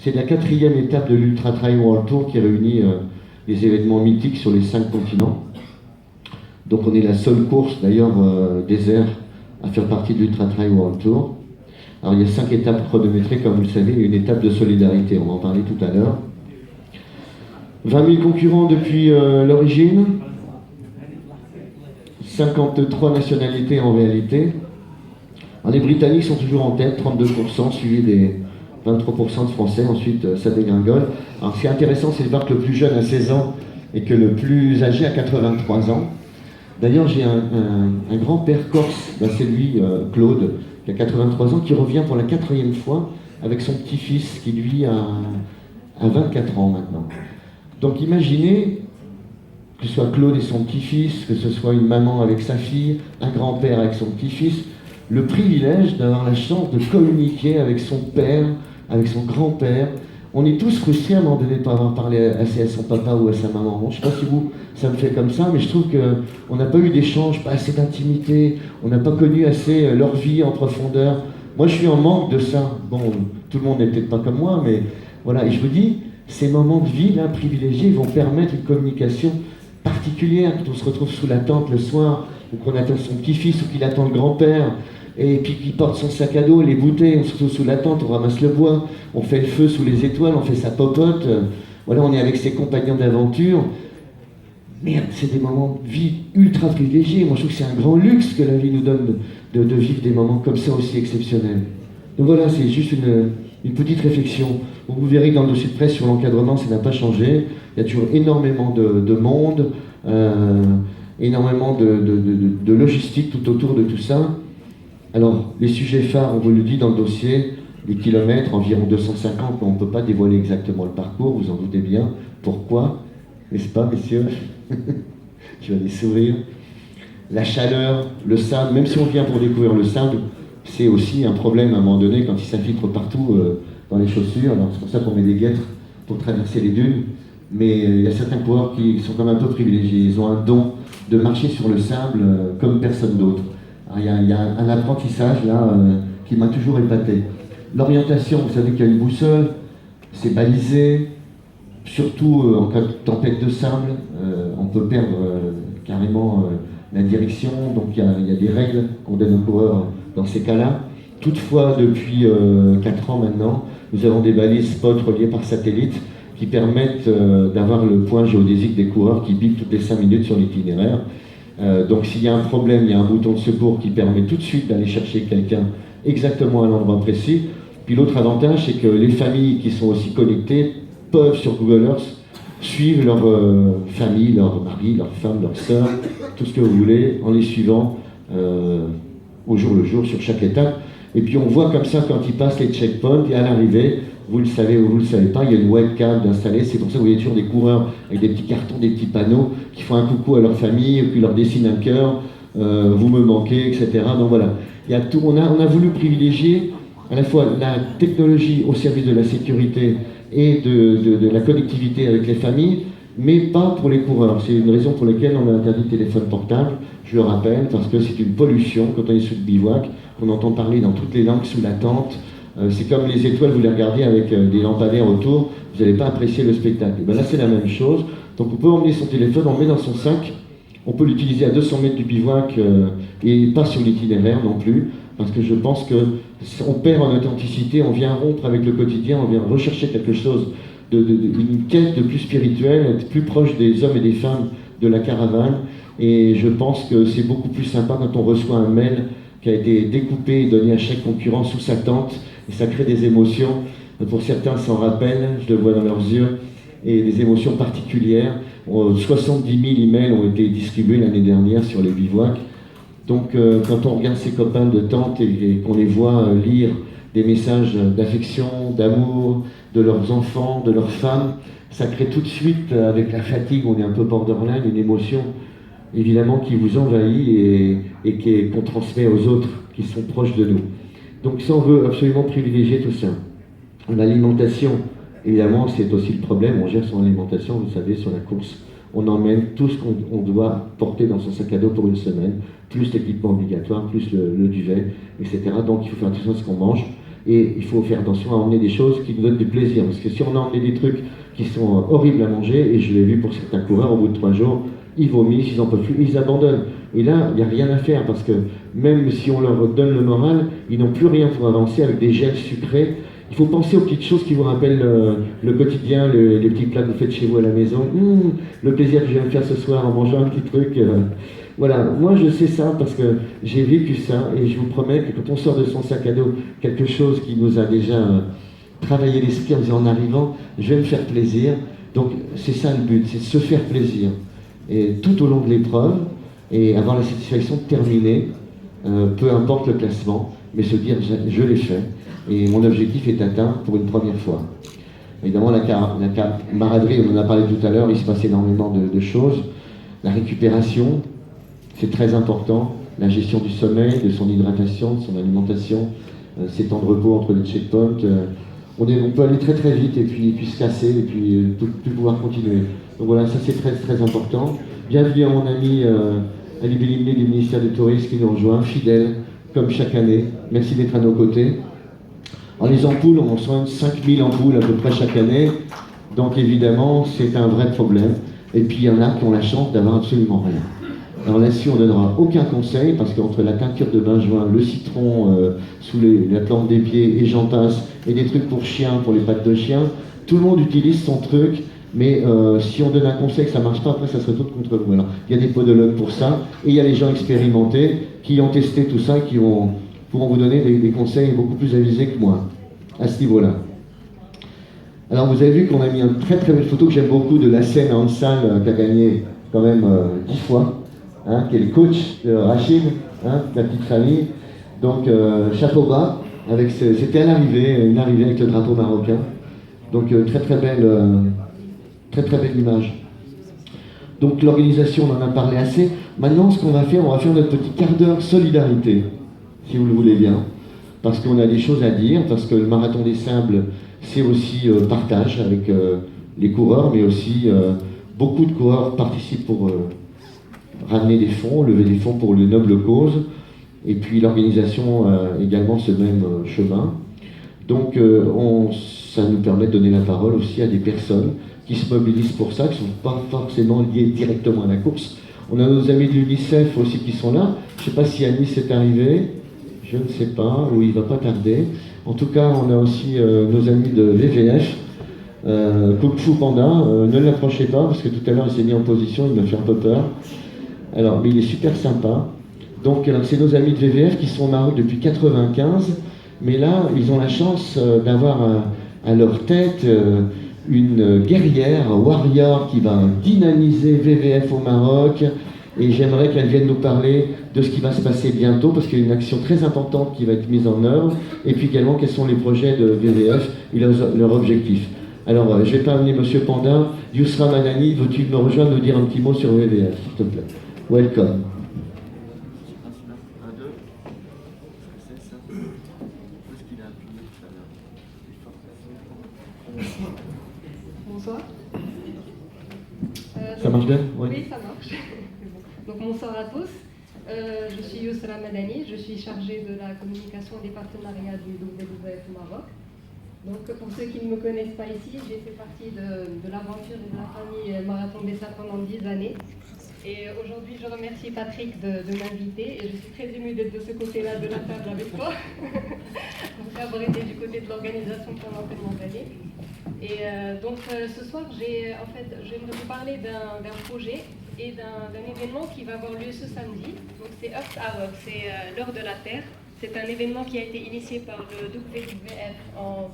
C'est la 4e étape de l'Ultra Trail World Tour qui réunit les événements mythiques sur les 5 continents. Donc on est la seule course d'ailleurs désert à faire partie de l'Ultra Trail World Tour. Alors il y a 5 étapes chronométrées comme vous le savez, et une étape de solidarité, on va en parler tout à l'heure. 20 000 concurrents depuis l'origine, 53 nationalités en réalité. Alors, les Britanniques sont toujours en tête, 32%, suivi des 23% de Français, ensuite ça dégringole. Alors ce qui est intéressant, c'est de voir que le plus jeune a 16 ans et que le plus âgé a 83 ans. D'ailleurs, j'ai un grand-père corse, ben, c'est lui, Claude, qui a 83 ans, qui revient pour la 4e fois avec son petit-fils qui lui a 24 ans maintenant. Donc imaginez que ce soit Claude et son petit-fils, que ce soit une maman avec sa fille, un grand-père avec son petit-fils, le privilège d'avoir la chance de communiquer avec son père, avec son grand-père. On est tous frustrés à un moment donné de ne pas avoir parlé assez à son papa ou à sa maman. Bon, je ne sais pas si vous, ça me fait comme ça, mais je trouve qu'on n'a pas eu d'échange, pas assez d'intimité, on n'a pas connu assez leur vie en profondeur. Moi, je suis en manque de ça. Bon, tout le monde n'est peut-être pas comme moi, mais voilà. Et je vous dis, ces moments de vie, là, privilégiés, vont permettre une communication particulière. Quand on se retrouve sous la tente le soir, ou qu'on attend son petit-fils, ou qu'il attend le grand-père, et puis qu'il porte son sac à dos, les bouteilles, on se retrouve sous la tente, on ramasse le bois, on fait le feu sous les étoiles, on fait sa popote, voilà, on est avec ses compagnons d'aventure. Merde, c'est des moments de vie ultra privilégiés. Moi, je trouve que c'est un grand luxe que la vie nous donne de vivre des moments comme ça aussi exceptionnels. Donc voilà, c'est juste une petite réflexion. Vous verrez que dans le dossier de presse sur l'encadrement, ça n'a pas changé. Il y a toujours énormément de monde, énormément de logistique tout autour de tout ça. Alors, les sujets phares, on vous le dit dans le dossier, les kilomètres, environ 250, mais on ne peut pas dévoiler exactement le parcours, vous en doutez bien. Pourquoi? N'est-ce pas, messieurs? Tu vas les sourire. La chaleur, le sable, même si on vient pour découvrir le sable, c'est aussi un problème à un moment donné quand il s'infiltre partout dans les chaussures. Alors c'est pour ça qu'on met des guêtres pour traverser les dunes. Mais il y a certains coureurs qui sont quand même un peu privilégiés. Ils ont un don de marcher sur le sable comme personne d'autre. Il y a un apprentissage là qui m'a toujours épaté. L'orientation, vous savez qu'il y a une boussole, c'est balisé. Surtout en cas de tempête de sable, on peut perdre carrément la direction, donc il y a des règles qu'on donne aux coureurs dans ces cas-là. Toutefois, depuis 4 ans maintenant, nous avons des balises spot reliées par satellite qui permettent d'avoir le point géodésique des coureurs qui bipent toutes les 5 minutes sur l'itinéraire. Donc s'il y a un problème, il y a un bouton de secours qui permet tout de suite d'aller chercher quelqu'un exactement à l'endroit précis. Puis l'autre avantage, c'est que les familles qui sont aussi connectées peuvent sur Google Earth suivre leur famille, leur mari, leur femme, leur sœur, tout ce que vous voulez, en les suivant au jour le jour sur chaque étape. Et puis on voit comme ça quand ils passent les checkpoints, et à l'arrivée, vous le savez ou vous le savez pas, il y a une webcam installée. C'est pour ça que vous voyez toujours des coureurs avec des petits cartons, des petits panneaux qui font un coucou à leur famille, qui leur dessinent un cœur, vous me manquez, etc. Donc voilà, il y a tout. On a voulu privilégier à la fois la technologie au service de la sécurité et de la connectivité avec les familles, mais pas pour les coureurs. C'est une raison pour laquelle on a interdit le téléphone portable, je le rappelle, parce que c'est une pollution quand on est sous le bivouac, on entend parler dans toutes les langues sous la tente. C'est comme les étoiles, vous les regardez avec des lampadaires autour, vous n'allez pas apprécier le spectacle. Et bien là, c'est la même chose. Donc on peut emmener son téléphone, on le met dans son sac, on peut l'utiliser à 200 mètres du bivouac et pas sur l'itinéraire non plus, parce que je pense qu'on perd en authenticité, on vient rompre avec le quotidien, on vient rechercher quelque chose, une quête de plus spirituelle, être plus proche des hommes et des femmes de la caravane. Et je pense que c'est beaucoup plus sympa quand on reçoit un mail qui a été découpé et donné à chaque concurrent sous sa tente, et ça crée des émotions. Pour certains s'en rappellent, je le vois dans leurs yeux, et des émotions particulières. 70 000 emails ont été distribués l'année dernière sur les bivouacs. Donc quand on regarde ses copains de tente et qu'on les voit lire des messages d'affection, d'amour, de leurs enfants, de leurs femmes, ça crée tout de suite, avec la fatigue, on est un peu borderline, une émotion évidemment qui vous envahit et qu'on transmet aux autres qui sont proches de nous. Donc ça, on veut absolument privilégier tout ça. L'alimentation, évidemment, c'est aussi le problème. On gère son alimentation, vous savez, sur la course. On emmène tout ce qu'on doit porter dans son sac à dos pour une semaine, plus l'équipement obligatoire, plus le duvet, etc. Donc il faut faire attention à ce qu'on mange. Et il faut faire attention à emmener des choses qui nous donnent du plaisir. Parce que si on a emmené des trucs qui sont horribles à manger, et je l'ai vu pour certains coureurs, au bout de 3 jours, ils vomissent, ils n'en peuvent plus, ils abandonnent. Et là, il n'y a rien à faire, parce que même si on leur donne le moral, ils n'ont plus rien pour avancer avec des gels sucrés. Il faut penser aux petites choses qui vous rappellent le quotidien, les petits plats que vous faites chez vous à la maison. Le plaisir que je viens de faire ce soir en mangeant un petit truc. Voilà, moi je sais ça parce que j'ai vécu ça et je vous promets que quand on sort de son sac à dos quelque chose qui nous a déjà travaillé l'esprit en disant en arrivant, je vais me faire plaisir. Donc c'est ça le but, c'est de se faire plaisir. Et tout au long de l'épreuve et avoir la satisfaction de terminer, peu importe le classement, mais se dire je l'ai fait et mon objectif est atteint pour une première fois. Évidemment, la camaraderie, on en a parlé tout à l'heure, il se passe énormément de choses. La récupération, c'est très important. La gestion du sommeil, de son hydratation, de son alimentation, ces temps de repos entre les checkpoints. On peut aller très très vite et puis se casser et puis plus pouvoir continuer. Donc voilà, ça c'est très très important. Bienvenue à mon ami Ali Bellimni du ministère du Tourisme qui nous rejoint, fidèle comme chaque année. Merci d'être à nos côtés. Alors les ampoules, on soigne 5000 ampoules à peu près chaque année. Donc évidemment, c'est un vrai problème. Et puis il y en a qui ont la chance d'avoir absolument rien. Alors là-dessus, on ne donnera aucun conseil, parce qu'entre la teinture de benjoin, le citron sous la plante des pieds, et j'en passe, et des trucs pour chiens, pour les pattes de chien, tout le monde utilise son truc, mais si on donne un conseil que ça ne marche pas, après ça serait tout contre vous. Alors, il y a des podologues pour ça, et il y a les gens expérimentés qui ont testé tout ça, qui pourront vous donner des conseils beaucoup plus avisés que moi, à ce niveau-là. Alors vous avez vu qu'on a mis une très très belle photo que j'aime beaucoup de la scène Hansal qui a gagné quand même 10 fois. Hein, qui est le coach de Rachid, hein, la petite famille. Donc chapeau bas, c'était à l'arrivée, une arrivée avec le drapeau marocain. Donc très très belle image. Donc l'organisation, on en a parlé assez. Maintenant, ce qu'on va faire, on va faire notre petit quart d'heure solidarité, si vous le voulez bien. Parce qu'on a des choses à dire, parce que le marathon des sables, c'est aussi partage avec les coureurs, mais aussi beaucoup de coureurs participent pour ramener des fonds, lever des fonds pour une noble cause, et puis l'organisation également ce même chemin. Donc ça nous permet de donner la parole aussi à des personnes qui se mobilisent pour ça, qui ne sont pas forcément liées directement à la course. On a nos amis de l'UNICEF aussi qui sont là. Je ne sais pas si Anis est arrivé, je ne sais pas, ou il ne va pas tarder. En tout cas, on a aussi nos amis de VVF, Kung Fu Panda, ne l'approchez pas, parce que tout à l'heure il s'est mis en position, il m'a fait un peu peur. Alors, mais il est super sympa. Donc, c'est nos amis de VVF qui sont au Maroc depuis 1995. Mais là, ils ont la chance d'avoir à leur tête une guerrière, warrior, qui va dynamiser VVF au Maroc. Et j'aimerais qu'elle vienne nous parler de ce qui va se passer bientôt, parce qu'il y a une action très importante qui va être mise en œuvre. Et puis également, quels sont les projets de VVF et leurs objectifs. Alors, je ne vais pas amener M. Panda. Yousra Madani, veux-tu me rejoindre, nous dire un petit mot sur VVF, s'il te plaît? Welcome. Bonsoir. Ça marche bien? Oui, ça marche. Donc bonsoir à tous. Je suis Yousra Madani, je suis chargée de la communication et des partenariats du WWF au Maroc. Donc pour ceux qui ne me connaissent pas ici, j'ai fait partie de l'aventure et de la famille Marathon des Sables pendant 10 années. Et aujourd'hui, je remercie Patrick de m'inviter et je suis très émue d'être de ce côté-là de la table avec toi, après avoir été du côté de l'organisation pendant tellement d'années. Et donc ce soir, j'aimerais vous parler d'un projet et d'un événement qui va avoir lieu ce samedi. Donc c'est Earth Hour, c'est l'heure de la Terre. C'est un événement qui a été initié par le WWF en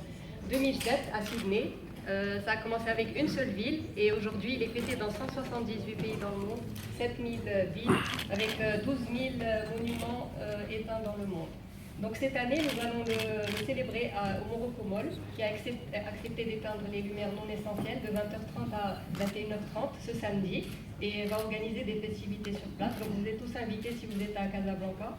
2007 à Sydney. Ça a commencé avec une seule ville et aujourd'hui il est fêté dans 178 pays dans le monde, 7000 villes avec 12 000 monuments éteints dans le monde. Donc cette année nous allons le célébrer au Morocco Mall qui a accepté d'éteindre les lumières non essentielles de 20h30 à 21h30 ce samedi et va organiser des festivités sur place. Donc vous êtes tous invités si vous êtes à Casablanca.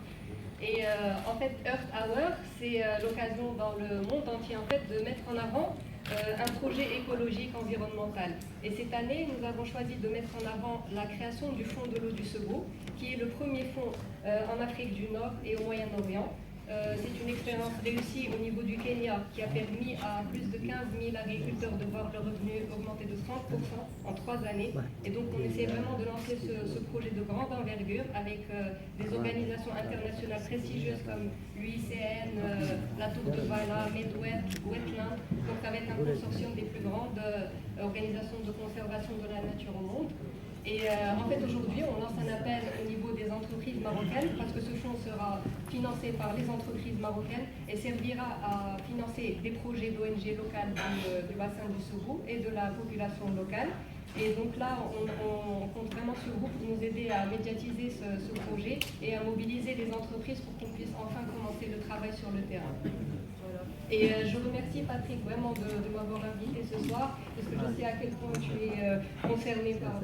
Et en fait, Earth Hour, c'est l'occasion dans le monde entier en fait, de mettre en avant un projet écologique environnemental. Et cette année, nous avons choisi de mettre en avant la création du Fonds de l'eau du Sego, qui est le premier fonds en Afrique du Nord et au Moyen-Orient, C'est une expérience réussie au niveau du Kenya qui a permis à plus de 15 000 agriculteurs de voir leur revenu augmenter de 30% en 3 années. Et donc on essaie vraiment de lancer ce projet de grande envergure avec des organisations internationales prestigieuses comme l'UICN, la Tour de Vala, Medwet, Wetland. Donc ça va être un consortium des plus grandes organisations de conservation de la nature au monde. Et en fait, aujourd'hui, on lance un appel au niveau des entreprises marocaines parce que ce fonds sera financé par les entreprises marocaines et servira à financer des projets d'ONG locales du bassin du Sougou et de la population locale. Et donc là, on compte vraiment sur vous pour nous aider à médiatiser ce projet et à mobiliser les entreprises pour qu'on puisse enfin commencer le travail sur le terrain. Voilà. Et je remercie Patrick vraiment de m'avoir invité ce soir, parce que je sais à quel point tu es concerné par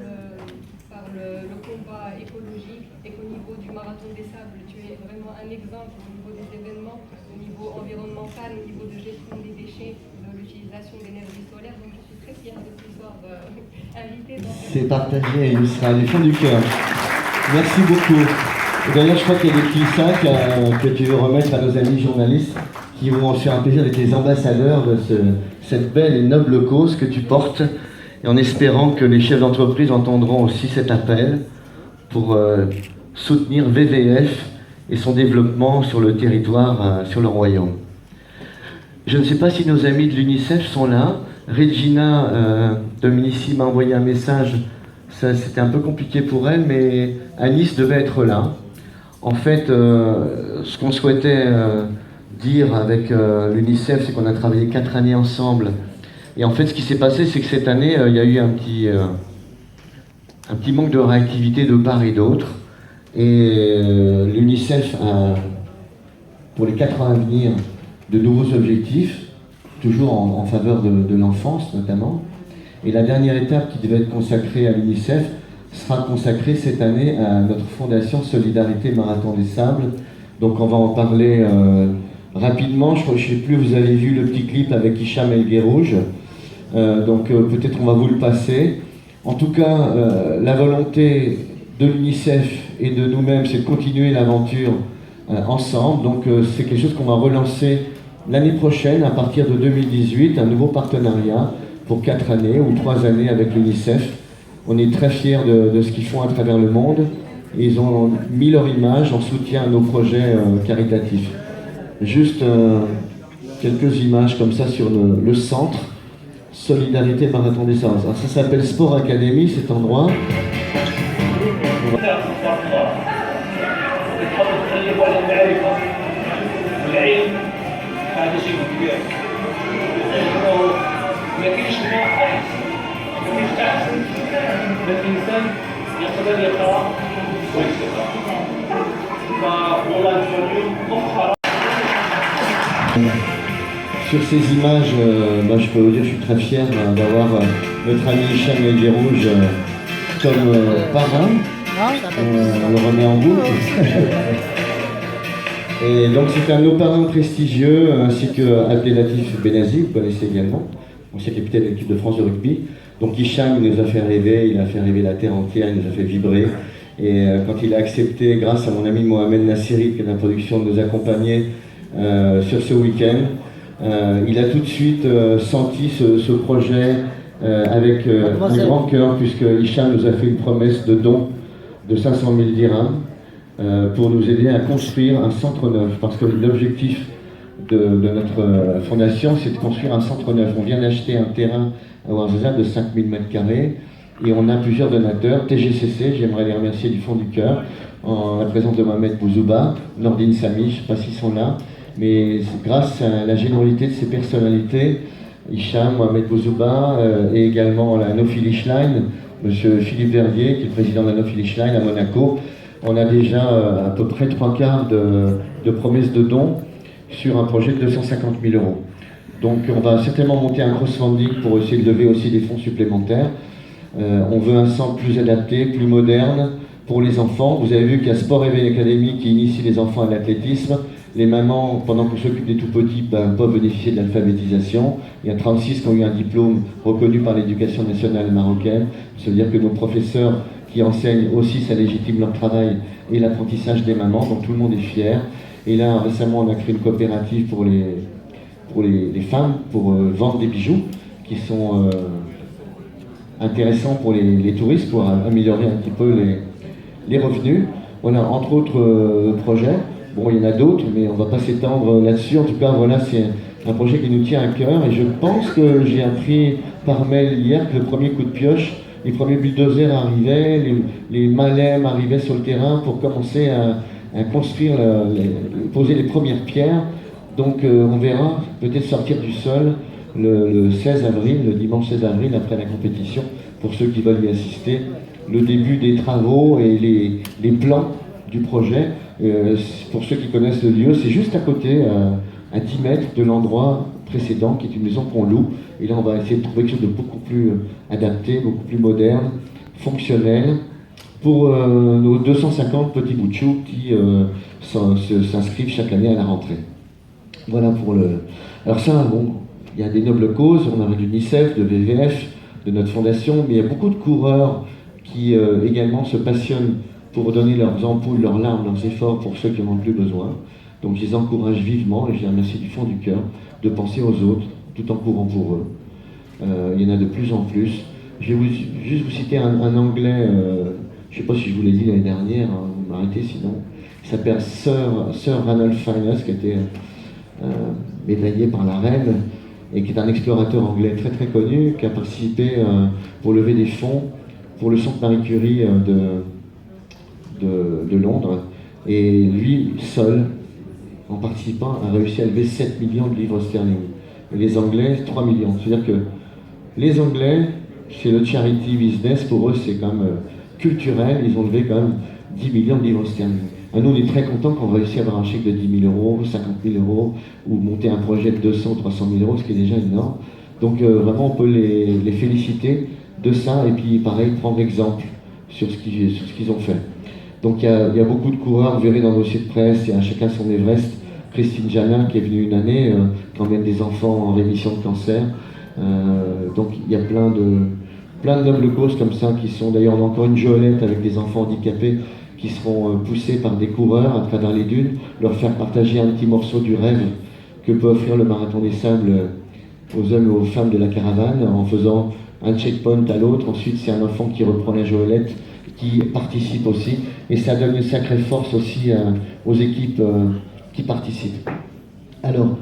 le combat écologique et qu'au niveau du Marathon des Sables, tu es vraiment un exemple au niveau des événements, au niveau environnemental, au niveau de gestion des déchets, de l'utilisation d'énergie solaire. Donc je suis très fière de ce soir invité. C'est partagé, Yousra, du fond du cœur. Merci beaucoup. D'ailleurs, je crois qu'il y a des petits sacs que tu veux remettre à nos amis journalistes qui vont se faire un plaisir d'être les ambassadeurs de cette belle et noble cause que tu portes, et en espérant que les chefs d'entreprise entendront aussi cet appel pour soutenir VVF et son développement sur le territoire, sur le royaume. Je ne sais pas si nos amis de l'UNICEF sont là. Regina Dominici m'a envoyé un message, c'était un peu compliqué pour elle, mais Alice devait être là. En fait, ce qu'on souhaitait dire avec l'UNICEF, c'est qu'on a travaillé 4 années ensemble. Et en fait, ce qui s'est passé, c'est que cette année, il y a eu un petit manque de réactivité de part et d'autre. Et l'UNICEF a, pour les 4 ans à venir, de nouveaux objectifs, toujours en faveur de l'enfance notamment. Et la dernière étape qui devait être consacrée à l'UNICEF sera consacrée cette année à notre fondation Solidarité Marathon des Sables. Donc on va en parler rapidement. Je ne sais plus, vous avez vu le petit clip avec Hicham El Guerrouj. Donc peut-être on va vous le passer. En tout cas, la volonté de l'UNICEF et de nous-mêmes, c'est de continuer l'aventure ensemble. Donc c'est quelque chose qu'on va relancer l'année prochaine, à partir de 2018, un nouveau partenariat pour 4 années ou 3 années avec l'UNICEF. On est très fiers de ce qu'ils font à travers le monde. Et ils ont mis leur image en soutien à nos projets caritatifs. Juste quelques images comme ça sur le centre. Solidarité Marathon des Sables. Alors ça s'appelle Sport Academy, cet endroit. Sur ces images, je peux vous dire que je suis très fier d'avoir notre ami Hicham El Guerrouj comme parrain. On le remet en boucle. Et donc c'est un de nos parrains prestigieux, ainsi que Abdelatif Benazi, vous connaissez également, ancien capitaine de l'équipe de France de rugby. Donc Hicham, il nous a fait rêver, il a fait rêver la terre entière, il nous a fait vibrer. Et quand il a accepté, grâce à mon ami Mohamed Nassiri, qui est dans la production, de nous accompagner sur ce week-end, il a tout de suite senti ce projet avec un grand cœur, puisque Hicham nous a fait une promesse de don de 500 000 dirhams pour nous aider à construire un centre neuf. Parce que l'objectif de notre fondation, c'est de construire un centre neuf. On vient d'acheter un terrain à Ouarzazate de 5000 m² et on a plusieurs donateurs. TGCC, j'aimerais les remercier du fond du cœur, en la présence de Mohamed Bouzouba, Nordine Sami, je ne sais pas s'ils sont là, mais grâce à la générosité de ces personnalités, Hicham, Mohamed Bouzouba et également la No-Finish Line, M. Philippe Verdier, qui est le président de la No-Finish Line à Monaco, on a déjà à peu près 3/4 de promesses de dons sur un projet de 250 000 €. Donc on va certainement monter un crowdfunding pour essayer de lever aussi des fonds supplémentaires. On veut un centre plus adapté, plus moderne pour les enfants. Vous avez vu qu'il y a Sport Éveil Academy qui initie les enfants à l'athlétisme. Les mamans, pendant qu'on s'occupe des tout-petits, peuvent bénéficier de l'alphabétisation. Il y a 36 qui ont eu un diplôme reconnu par l'éducation nationale marocaine. Ça veut dire que nos professeurs qui enseignent aussi, ça légitime leur travail et l'apprentissage des mamans. Donc tout le monde est fier. Et là, récemment, on a créé une coopérative pour les femmes, pour vendre des bijoux qui sont intéressants pour les touristes, pour améliorer un petit peu les revenus. On a entre autres projets. Bon, il y en a d'autres, mais on ne va pas s'étendre là-dessus. En tout cas, voilà, c'est un projet qui nous tient à cœur. Et je pense que j'ai appris par mail hier que le premier coup de pioche, les premiers bulldozers arrivaient, les malèmes arrivaient sur le terrain pour commencer à construire, poser les premières pierres. Donc on verra peut-être sortir du sol le 16 avril, le dimanche 16 avril, après la compétition, pour ceux qui veulent y assister, le début des travaux et les plans du projet. Pour ceux qui connaissent le lieu, c'est juste à côté, à 10 mètres de l'endroit précédent, qui est une maison qu'on loue. Et là, on va essayer de trouver quelque chose de beaucoup plus adapté, beaucoup plus moderne, fonctionnel, pour nos 250 petits bouts de chou qui s'inscrivent chaque année à la rentrée. Voilà pour le... Alors ça, bon, il y a des nobles causes, on a de l'UNICEF, de WWF, de notre fondation, mais il y a beaucoup de coureurs qui également se passionnent pour donner leurs ampoules, leurs larmes, leurs efforts pour ceux qui n'en ont plus besoin. Donc je les encourage vivement, et je les remercie du fond du cœur, de penser aux autres, tout en courant pour eux. Il y en a de plus en plus. Je vais juste vous citer un Anglais, je ne sais pas si je vous l'ai dit l'année dernière, hein, vous m'arrêtez sinon. Il s'appelle Sir Ranulph Fiennes, qui a été médaillé par la reine, et qui est un explorateur anglais très très connu, qui a participé pour lever des fonds pour le centre Marie Curie de Londres. Et lui, seul, en participant, a réussi à lever 7 millions de livres sterling. Et les Anglais, 3 millions. C'est-à-dire que les Anglais, c'est le charity business, pour eux c'est quand même culturel, ils ont levé quand même 10 millions de livres sterling. Nous, on est très contents qu'on réussisse à avoir un chèque de 10 000 euros, 50 000 euros, ou monter un projet de 200 ou 300 000 euros, ce qui est déjà énorme. Donc vraiment, on peut les féliciter de ça, et puis pareil, prendre exemple sur ce qu'ils ont fait. Donc il y a beaucoup de coureurs, vous verrez dans nos dossiers de presse, il y a chacun son Everest. Christine Janin qui est venue une année, qui emmène des enfants en rémission de cancer. Donc il y a plein de nobles causes comme ça qui sont, d'ailleurs on a encore une joëlette avec des enfants handicapés qui seront poussés par des coureurs à travers les dunes, leur faire partager un petit morceau du rêve que peut offrir le Marathon des Sables aux hommes et aux femmes de la caravane en faisant un checkpoint à l'autre. Ensuite c'est un enfant qui reprend la joëlette, qui participe aussi, et ça donne une sacrée force aussi aux équipes qui participent. Alors,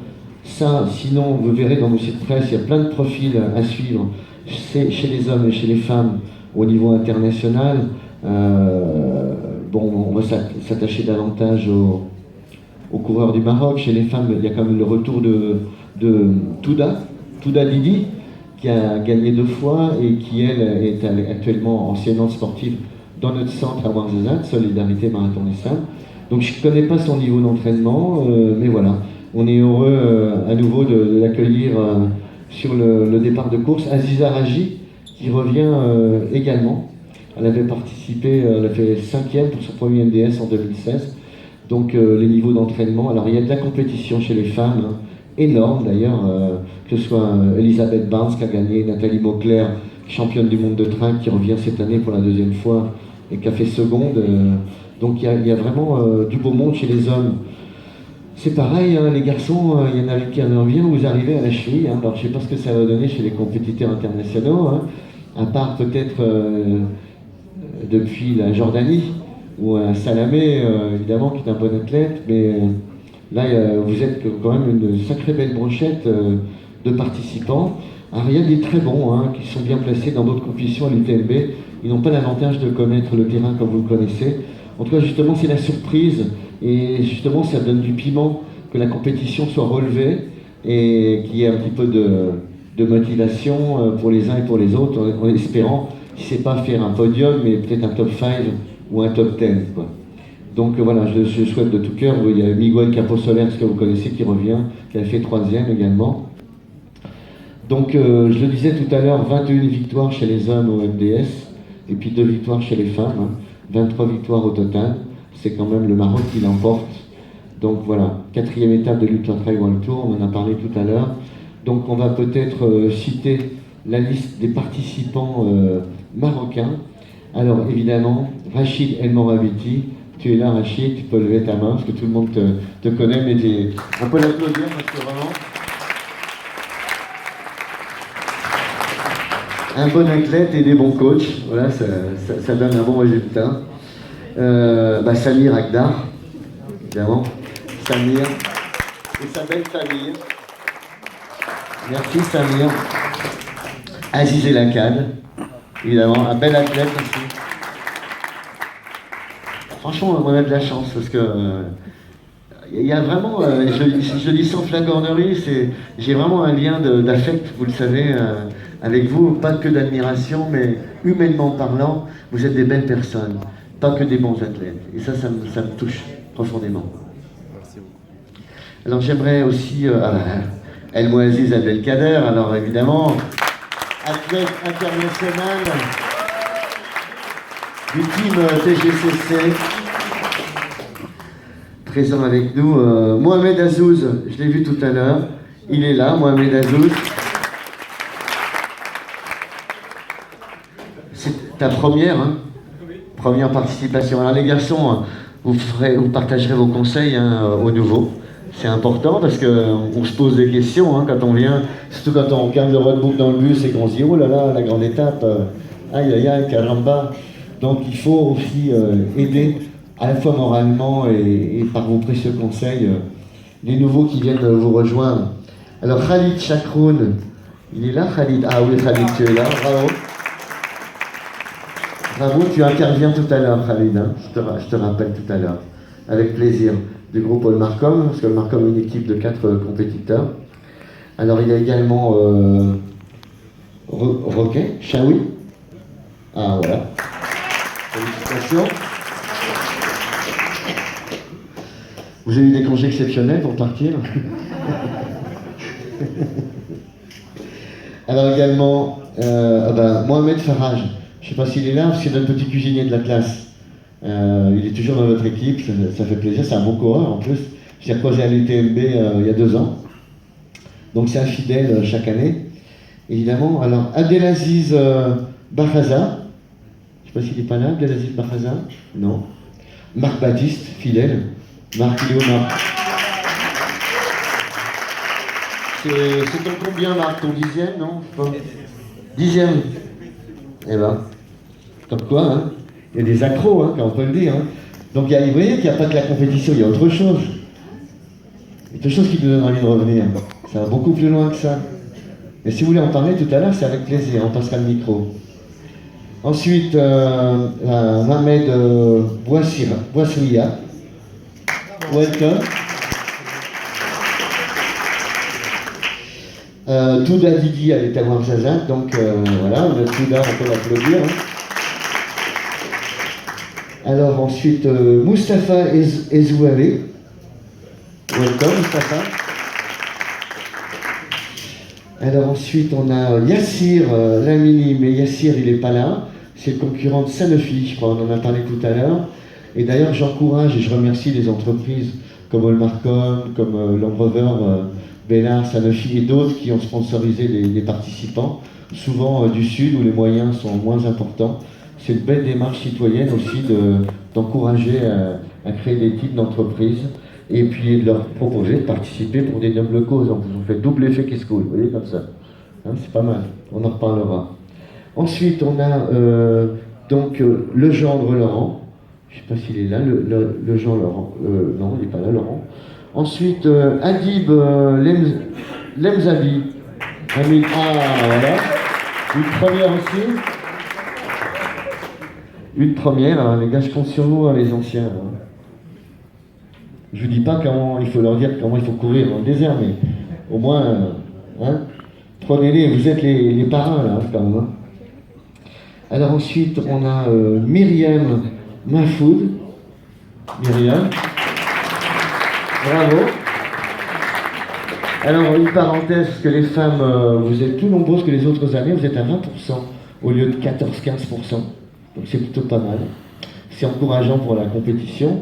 ça, sinon, vous verrez dans nos sites presse, il y a plein de profils à suivre chez les hommes et chez les femmes au niveau international. Bon, on va s'attacher davantage aux coureurs du Maroc. Chez les femmes, il y a quand même le retour de Touda Didi, qui a gagné 2 fois et qui, elle, est actuellement enseignante sportive dans notre centre à Ouarzazate, Solidarité Marathon des Sables. Donc je ne connais pas son niveau d'entraînement, mais voilà, on est heureux à nouveau de l'accueillir sur le départ de course. Aziza Raji, qui revient également. Elle avait participé, elle a fait 5e pour son premier MDS en 2016. Donc les niveaux d'entraînement, alors il y a de la compétition chez les femmes, hein, énorme d'ailleurs, que ce soit Elisabeth Barnes qui a gagné, Nathalie Mauclair, championne du monde de train, qui revient cette année pour la 2e fois et qui a fait seconde. Donc il y a vraiment du beau monde chez les hommes. C'est pareil, hein, les garçons, il y en a qui en ont bien, vous arrivez à la cheville. Hein, alors je ne sais pas ce que ça va donner chez les compétiteurs internationaux, hein, à part peut-être depuis la Jordanie, ou un Salamé, évidemment, qui est un bon athlète, mais là, vous êtes quand même une sacrée belle brochette de participants. Alors il y a des très bons, hein, qui sont bien placés dans d'autres compétitions à l'UTMB. Ils n'ont pas l'avantage de connaître le terrain comme vous le connaissez. En tout cas, justement, c'est la surprise, et justement, ça donne du piment que la compétition soit relevée, et qu'il y ait un petit peu de motivation pour les uns et pour les autres, en espérant, si c'est pas faire un podium, mais peut-être un top 5 ou un top 10, quoi. Donc voilà, je souhaite de tout cœur. Il y a Miguel Capo-Soler, ce que vous connaissez, qui revient, qui a fait 3e également. Donc je le disais tout à l'heure, 21 victoires chez les hommes au MDS, et puis 2 victoires chez les femmes, hein. 23 victoires au total. C'est quand même le Maroc qui l'emporte. Donc voilà, 4e étape de l'Ultra Trail World Tour, on en a parlé tout à l'heure. Donc on va peut-être citer la liste des participants marocains. Alors évidemment, Rachid El Morabiti, Tu es là, Rachid, tu peux lever ta main, parce que tout le monde te connaît, mais on peut l'applaudir parce que vraiment... Un bon athlète et des bons coachs, voilà, ça donne un bon résultat. Samir Agdar, évidemment. Samir et sa belle famille. Merci Samir. Aziz El Akad, évidemment, un bel athlète aussi. Franchement, on a de la chance parce que il y a vraiment, je dis sans flagornerie, j'ai vraiment un lien d'affect, vous le savez, avec vous, pas que d'admiration, mais humainement parlant, vous êtes des belles personnes, pas que des bons athlètes. Et ça me touche profondément. Merci beaucoup. Alors j'aimerais aussi, El Mouaziz Abdelkader, alors évidemment, athlète international du team TGCC, présent avec nous. Mohamed Azouz, je l'ai vu tout à l'heure, il est là, Mohamed Azouz. C'est ta première, hein, première participation. Alors les garçons, vous partagerez vos conseils aux nouveaux. C'est important parce qu'on se pose des questions quand on vient, surtout quand on regarde le roadbook dans le bus et qu'on se dit oh là là, la grande étape, aïe aïe aïe, caramba. Donc il faut aussi aider à la fois moralement et par vos précieux conseils les nouveaux qui viennent vous rejoindre. Alors Khalid Chakroun, il est là Khalid? Ah oui Khalid, tu es là, bravo. Bravo, tu interviens tout à l'heure Khalid, hein. Je te rappelle tout à l'heure, avec plaisir. Du groupe Paul Marcom, parce que le Marcom est une équipe de 4 compétiteurs. Alors il y a également Roquet, Chaoui. Ah voilà. Félicitations. Vous avez eu des congés exceptionnels pour partir. Alors également Mohamed Farage. Je ne sais pas s'il est là, c'est notre petit cuisinier de la classe. Il est toujours dans votre équipe, ça fait plaisir, c'est un bon coureur en plus. Je l'ai croisé à l'UTMB il y a 2 ans. Donc c'est un fidèle chaque année. Évidemment, alors Abdelaziz Barraza, je ne sais pas s'il n'est pas là, Abdelaziz Barraza, non. Marc Baptiste, fidèle. Marc, il est où Marc? C'est ton combien Marc? Ton 10e, non? 10e. Eh ben, comme quoi, hein. Il y a des accros, on peut le dire. Donc vous voyez qu'il n'y a pas que la compétition, il y a autre chose. Il y a autre chose qui nous donne envie de revenir. Ça va beaucoup plus loin que ça. Et si vous voulez en parler tout à l'heure, c'est avec plaisir, on passera le micro. Ensuite, Mohamed Bouassouia. Welcome. Touda Didi elle est à Ouarzazate, donc voilà, on a Touda, on peut l'applaudir. Alors ensuite, Mustapha Ezouave. Welcome Mustapha. Alors ensuite, on a Yassir Lamini, mais Yassir, il n'est pas là. C'est le concurrent de Sanofi, je crois, on en a parlé tout à l'heure. Et d'ailleurs, j'encourage et je remercie les entreprises comme Olmarcom, comme Land Rover, Bellard, Sanofi et d'autres qui ont sponsorisé les participants, souvent du Sud où les moyens sont moins importants. C'est une belle démarche citoyenne aussi d'encourager à créer des types d'entreprises et puis de leur proposer de participer pour des nobles causes. Donc vous faites double effet qui se coule, vous voyez, comme ça. C'est pas mal, on en reparlera. Ensuite, on a le gendre Laurent. Je ne sais pas s'il est là, le Jean Laurent. Non, il n'est pas là, Laurent. Ensuite, Adib Lemzabi. Voilà. Une première aussi. Une première, les gars, je compte sur vous, les anciens. Je ne vous dis pas comment il faut leur dire comment il faut courir dans le désert, mais au moins, prenez-les, vous êtes les parrains, là, quand même. Alors ensuite, on a Myriam Mahfoud. Myriam. Bravo. Alors, une parenthèse, parce que les femmes, vous êtes plus nombreuses que les autres années, vous êtes à 20% au lieu de 14-15%. Donc c'est plutôt pas mal. C'est encourageant pour la compétition.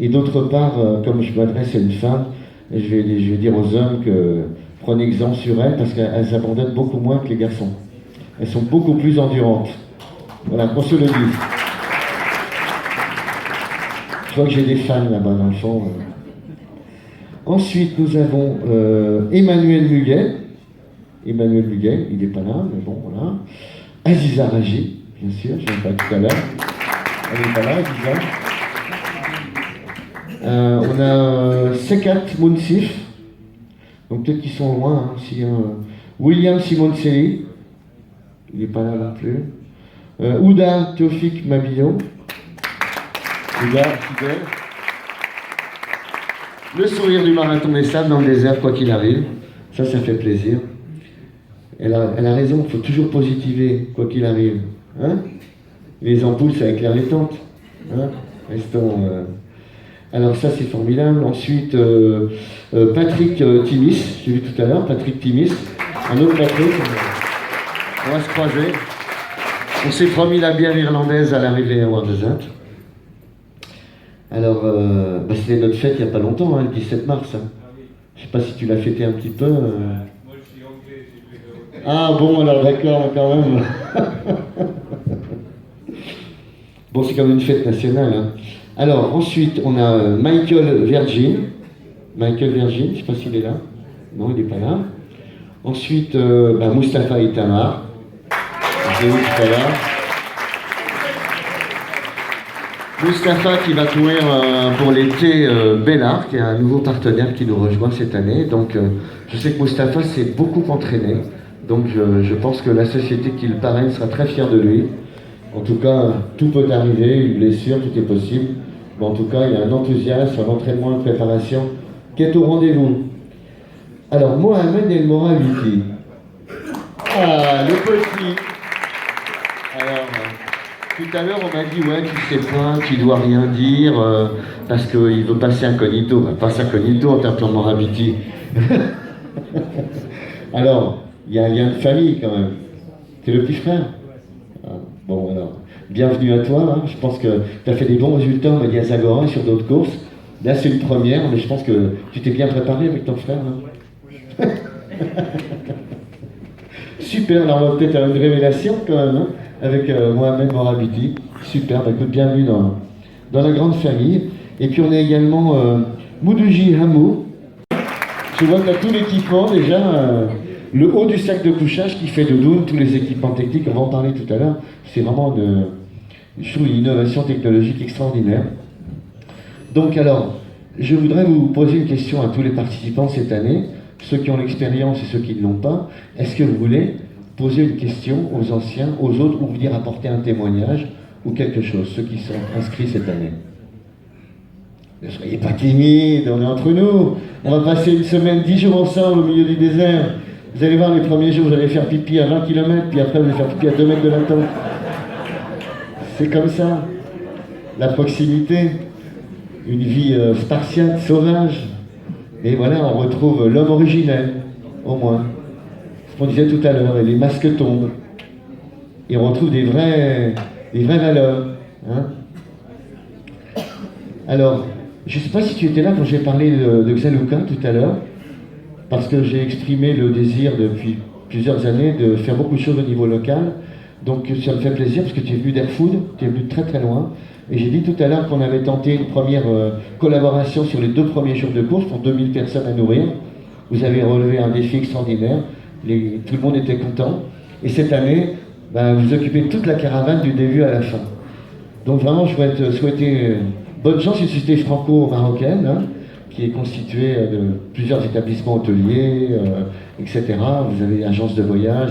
Et d'autre part, comme je m'adresse à une femme, je vais dire aux hommes que prenez exemple sur elles parce qu'elles abandonnent beaucoup moins que les garçons. Elles sont beaucoup plus endurantes. Voilà, qu'on se le dise. Je vois que j'ai des fans là-bas dans le fond. Ensuite, nous avons Emmanuel Muguet. Emmanuel Muguet, il n'est pas là, mais bon, voilà. Aziza Raji, bien sûr, je ne l'ai pas tout à l'heure. Elle n'est pas là, Aziza. On a Sekat Mounsif. Donc peut-être qu'ils sont loin. Hein, si, William Simoncelli. Il n'est pas là non plus. Ouda Théophik Mabillot. Ouda, fidèle. Le sourire du marathon des sables dans le désert, quoi qu'il arrive. Ça fait plaisir. Elle a raison, il faut toujours positiver, quoi qu'il arrive. Hein, les ampoules, ça éclaire les tentes. Hein, restons... Alors ça, c'est formidable. Ensuite, Patrick Timis, j'ai vu tout à l'heure, Patrick Timis. Un autre Patrick. On va se croiser. On s'est promis la bière irlandaise à l'arrivée à Wardezat. Alors, c'était notre fête il n'y a pas longtemps, hein, le 17 mars. Hein. Je ne sais pas si tu l'as fêté un petit peu. Moi, je suis anglais, j'ai fait... Ah bon, alors d'accord, quand même. Bon, c'est comme une fête nationale. Hein. Alors, ensuite, on a Michael Virgin. Michael Virgin, je ne sais pas s'il est là. Non, il n'est pas là. Ensuite, Mustapha Itamar. Je l'ai vu tout à l'heure. Mustapha qui va courir pour l'été Bellard, qui est un nouveau partenaire qui nous rejoint cette année. Donc je sais que Mustapha s'est beaucoup entraîné. Donc je pense que la société qui le parraine sera très fière de lui. En tout cas, tout peut arriver, une blessure, tout est possible. Mais en tout cas, il y a un enthousiasme, un entraînement, une préparation qui est au rendez-vous. Alors, Mohamed El Moraviti. Ah, le petit. Alors... Tout à l'heure, on m'a dit, ouais, tu sais pas, tu dois rien dire, parce qu'il veut passer incognito. Bah, passe incognito en t'appelant Moraviti. Alors, il y a un lien de famille quand même. T'es le petit frère? Bon, alors, bienvenue à toi. Hein. Je pense que tu as fait des bons résultats, on m'a dit à Zagora, sur d'autres courses. Là, c'est une première, mais je pense que tu t'es bien préparé avec ton frère. Hein. Super, alors on va peut-être avoir une révélation quand même. Hein. Avec Mohamed Morabiti. Super, bah, écoute, bienvenue dans la grande famille. Et puis on a également Moudouji Hamou. Je vois que tu as tout l'équipement déjà, le haut du sac de couchage qui fait doudoune, tous les équipements techniques, on va en parler tout à l'heure. C'est vraiment je trouve une innovation technologique extraordinaire. Donc alors, je voudrais vous poser une question à tous les participants cette année, ceux qui ont l'expérience et ceux qui ne l'ont pas. Est-ce que vous voulez poser une question aux anciens, aux autres, ou venir apporter un témoignage ou quelque chose, ceux qui sont inscrits cette année? Ne soyez pas timides, on est entre nous. On va passer une semaine, 10 jours ensemble au milieu du désert. Vous allez voir, les premiers jours, vous allez faire pipi à 20 km, puis après, vous allez faire pipi à 2 mètres de la tente. C'est comme ça. La proximité, une vie spartiate, sauvage. Et voilà, on retrouve l'homme originel, au moins. Ce qu'on disait tout à l'heure, et les masques tombent. Et on retrouve des vraies valeurs. Hein. Alors, je ne sais pas si tu étais là quand j'ai parlé de Xalouka tout à l'heure, parce que j'ai exprimé le désir depuis plusieurs années de faire beaucoup de choses au niveau local. Donc ça me fait plaisir, parce que tu es venu d'Airfood, tu es venu de très très loin. Et j'ai dit tout à l'heure qu'on avait tenté une première collaboration sur les 2 premiers jours de course pour 2000 personnes à nourrir. Vous avez relevé un défi extraordinaire. Tout le monde était content. Et cette année, vous occupez toute la caravane du début à la fin. Donc vraiment, je voudrais te souhaiter bonne chance. Une société franco-marocaine, hein, qui est constituée de plusieurs établissements hôteliers, etc. Vous avez une agence de voyage.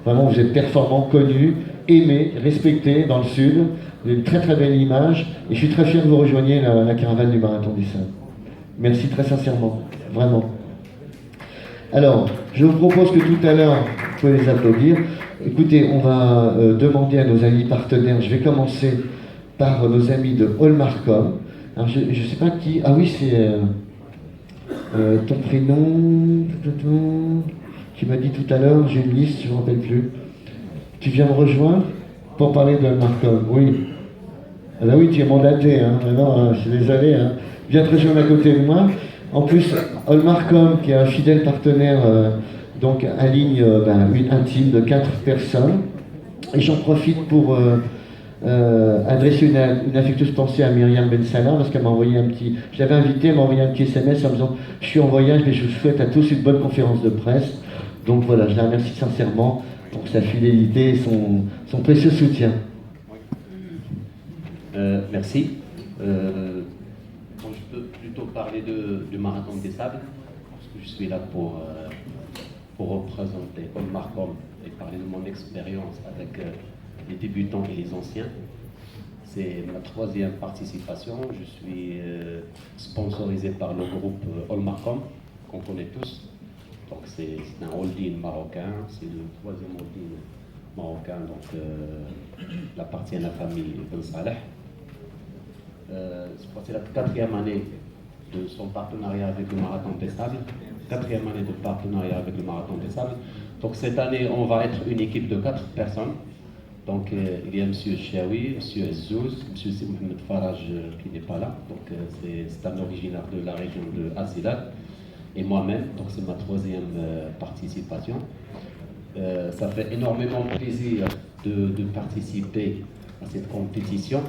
Vraiment, vous êtes performants, connus, aimés, respectés dans le Sud. Vous avez une très très belle image. Et je suis très fier que vous rejoigniez la caravane du Marathon des Saints. Merci très sincèrement, vraiment. Alors, je vous propose que tout à l'heure, vous pouvez les applaudir. Écoutez, on va demander à nos amis partenaires, je vais commencer par nos amis de Hallmarcom. Alors, je ne sais pas qui... Ah oui, c'est ton prénom... Tu m'as dit tout à l'heure, j'ai une liste, je ne me rappelle plus. Tu viens me rejoindre pour parler de Hallmarcom, oui. Ah là oui, tu es mandaté, hein. Non, je suis désolé, hein. Viens te rejoindre à côté de moi. En plus, Hallmarcom, qui est un fidèle partenaire, donc aligne un team de 4 personnes. Et j'en profite pour adresser une affectueuse pensée à Myriam Ben Salah parce qu'elle m'a envoyé un petit. Je l'avais invitée, elle m'a envoyé un petit SMS en me disant je suis en voyage, mais je vous souhaite à tous une bonne conférence de presse. Donc voilà, je la remercie sincèrement pour sa fidélité et son précieux soutien. Merci. Bon, je peux plutôt parler du Marathon des Sables, parce que je suis là pour représenter Paul Marcom et parler de mon expérience avec les débutants et les anciens. C'est ma 3e participation. Je suis sponsorisé par le groupe All Marcom, qu'on connaît tous. Donc c'est un holding marocain, c'est le 3e holding marocain, donc il appartient à la famille Ben Saleh. C'est la 4e année de son partenariat avec le Marathon des Sables, 4e année de partenariat avec le Marathon des Sables. Donc cette année, on va être une équipe de 4 personnes. Donc il y a M. Chiaoui, M. Zouz, M. Sidi Mohamed Faraj qui n'est pas là, donc c'est un originaire de la région de Asilat, et moi-même, donc c'est ma 3e participation. Ça fait énormément plaisir de participer à cette compétition.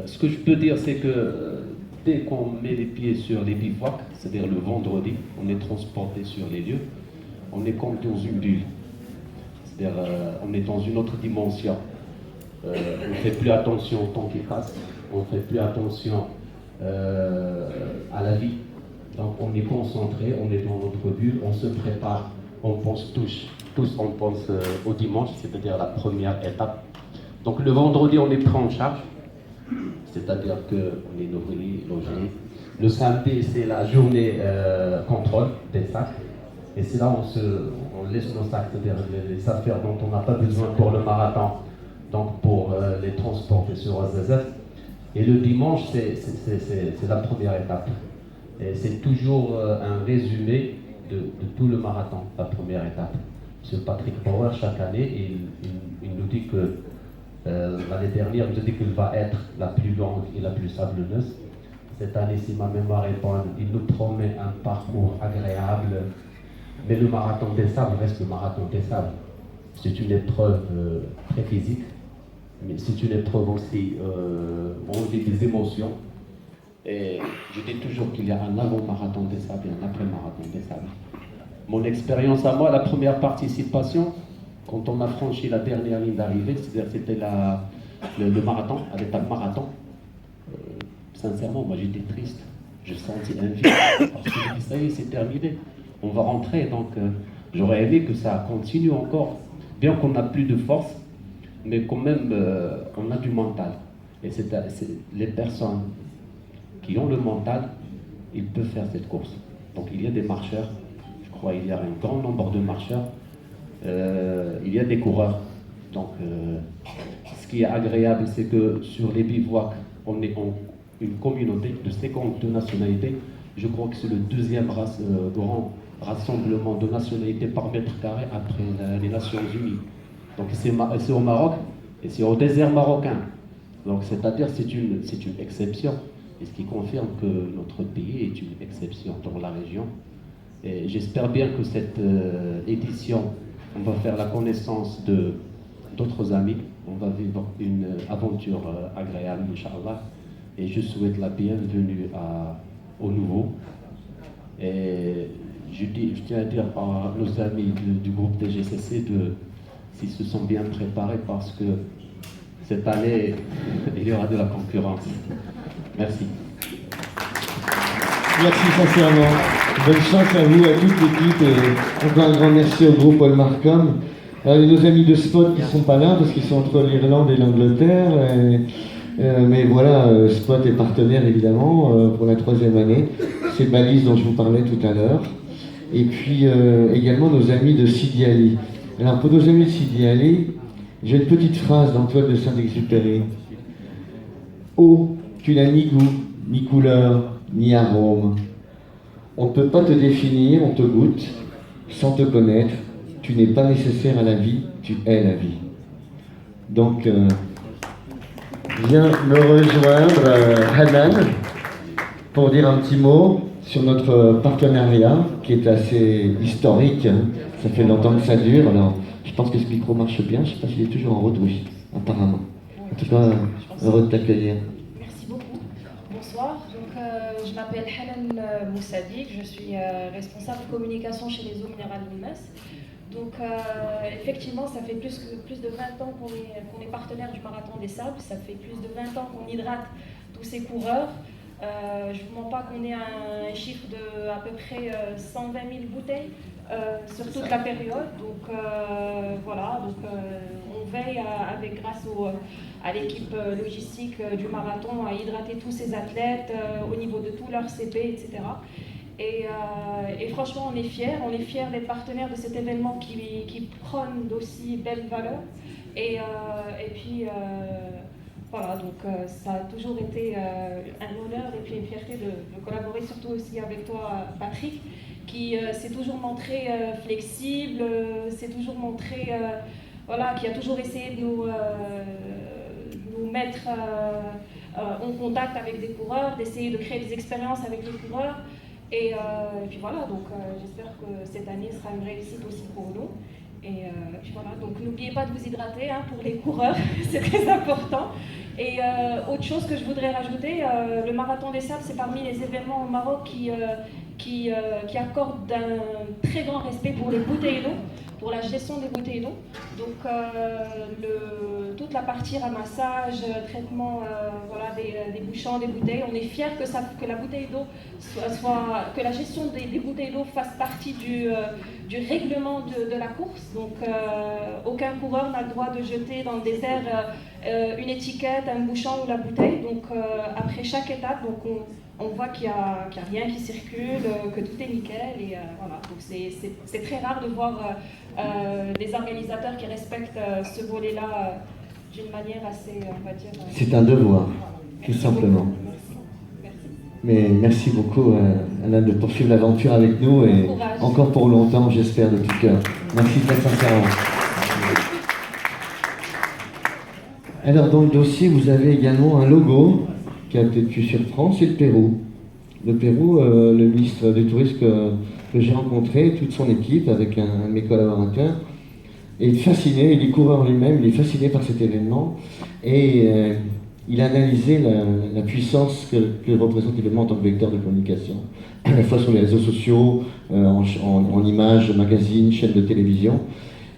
Ce que je peux dire, c'est que dès qu'on met les pieds sur les bivouacs, c'est-à-dire le vendredi, on est transporté sur les lieux, on est comme dans une bulle. C'est-à-dire on est dans une autre dimension. On ne fait plus attention au temps qui passe, on ne fait plus attention à la vie. Donc on est concentré, on est dans notre bulle, on se prépare, on pense tous on pense au dimanche, c'est-à-dire la première étape. Donc le vendredi, on est pris en charge. C'est-à-dire qu'on est nourri, logé. Le samedi, c'est la journée contrôle des sacs. Et c'est là où on laisse nos sacs, c'est-à-dire les affaires dont on n'a pas besoin pour le marathon, donc pour les transporter sur Azazat. Et le dimanche, c'est la première étape. Et c'est toujours un résumé de tout le marathon, la première étape. M. Patrick Bauer, chaque année, il nous dit que l'année dernière, il nous dit qu'elle va être la plus longue et la plus sabloneuse. Cette année, si ma mémoire est bonne, il nous promet un parcours agréable. Mais le marathon des sables reste le marathon des sables. C'est une épreuve très physique, mais c'est une épreuve aussi on vit des émotions. Et je dis toujours qu'il y a un avant-marathon des sables et un après-marathon des sables. Mon expérience à moi, la première participation, quand on a franchi la dernière ligne d'arrivée, c'est-à-dire c'était le marathon, à l'étape marathon, sincèrement, moi j'étais triste. Je sentis un vide, parce que je dis, ça y est, c'est terminé. On va rentrer, donc j'aurais aimé que ça continue encore, bien qu'on n'a plus de force, mais quand même on a du mental. Et c'est les personnes qui ont le mental, ils peuvent faire cette course. Donc il y a des marcheurs, je crois il y a un grand nombre de marcheurs, il y a des coureurs. Donc ce qui est agréable, c'est que sur les bivouacs, on est une communauté de 52 nationalités. Je crois que c'est le 2e grand rassemblement de nationalités par mètre carré après les Nations Unies. Donc c'est au Maroc et c'est au désert marocain. Donc c'est-à-dire c'est une exception. Et ce qui confirme que notre pays est une exception dans la région. Et j'espère bien que cette édition, on va faire la connaissance d'autres amis. On va vivre une aventure agréable, Inch'Allah. Et je souhaite la bienvenue aux nouveaux. Et je tiens à dire à nos amis du groupe TGCC s'ils se sont bien préparés parce que cette année, il y aura de la concurrence. Merci. Merci sincèrement. Bonne chance à vous, à toute l'équipe. Et encore un grand merci au groupe All Marcom. Nos amis de Spot qui ne sont pas là parce qu'ils sont entre l'Irlande et l'Angleterre. Mais voilà, Spot est partenaire évidemment pour la 3e année. C'est Balise dont je vous parlais tout à l'heure. Et puis également nos amis de Sidi Ali. Alors pour nos amis de Sidi Ali, j'ai une petite phrase d'Antoine de Saint-Exupéry. Eau, tu n'as ni goût, ni couleur, ni arôme. On ne peut pas te définir, on te goûte. Sans te connaître, tu n'es pas nécessaire à la vie, tu es la vie. Donc, viens me rejoindre, Hanan, pour dire un petit mot sur notre partenariat qui est assez historique. Ça fait longtemps que ça dure. Alors, je pense que ce micro marche bien. Je ne sais pas s'il est toujours en route, oui, apparemment. En tout cas, heureux de t'accueillir. Merci beaucoup. Bonsoir. Donc, je m'appelle Hanan Moussadik, je suis responsable communication chez les eaux minérales Limes. Donc, effectivement, ça fait plus de 20 ans qu'on est partenaire du Marathon des Sables. Ça fait plus de 20 ans qu'on hydrate tous ces coureurs. Je ne vous mens pas qu'on ait un chiffre de à peu près 120 000 bouteilles sur toute la période. Donc, voilà. Donc, on veille grâce à l'équipe logistique du marathon à hydrater tous ces athlètes au niveau de tout leur CP, etc. Et franchement, on est fiers d'être partenaires de cet événement qui prône d'aussi belles valeurs. Et puis, voilà, donc ça a toujours été un honneur et puis une fierté de collaborer, surtout aussi avec toi, Patrick, qui s'est toujours montré flexible, s'est toujours montré, voilà, qui a toujours essayé de nous mettre en contact avec des coureurs, d'essayer de créer des expériences avec les coureurs. Et puis voilà, donc j'espère que cette année sera une réussite aussi pour nous. Et puis voilà, donc n'oubliez pas de vous hydrater pour les coureurs, c'est très important. Et autre chose que je voudrais rajouter, le Marathon des Sables, c'est parmi les événements au Maroc qui accordent un très grand respect pour les bouteilles d'eau, pour la gestion des bouteilles d'eau. Donc toute la partie ramassage, traitement voilà, des bouchons, des bouteilles, on est fiers que la bouteille d'eau que la gestion des bouteilles d'eau fasse partie du règlement de la course. Donc aucun coureur n'a le droit de jeter dans le désert une étiquette, un bouchon ou la bouteille. Donc après chaque étape, donc on voit qu'il n'y a rien qui circule, que tout est nickel. Et voilà. Donc c'est très rare de voir des organisateurs qui respectent ce volet-là d'une manière assez, on va dire... C'est un devoir, voilà. tout simplement. Merci. Mais merci beaucoup, Alain, de poursuivre l'aventure avec nous et Courage. encore pour longtemps, j'espère, de tout cœur. Merci très sincèrement. Alors, dans le dossier, vous avez également un logo qui a peut-être pu surprendre, c'est le Pérou. Le Pérou, le ministre du Tourisme que j'ai rencontré, toute son équipe, avec un de mes collaborateurs, est fasciné, et les coureurs lui-même, il est fasciné par cet événement. Et il a analysé la puissance que représente l'événement en tant que vecteur de communication, à la fois sur les réseaux sociaux, en images, magazines, chaînes de télévision.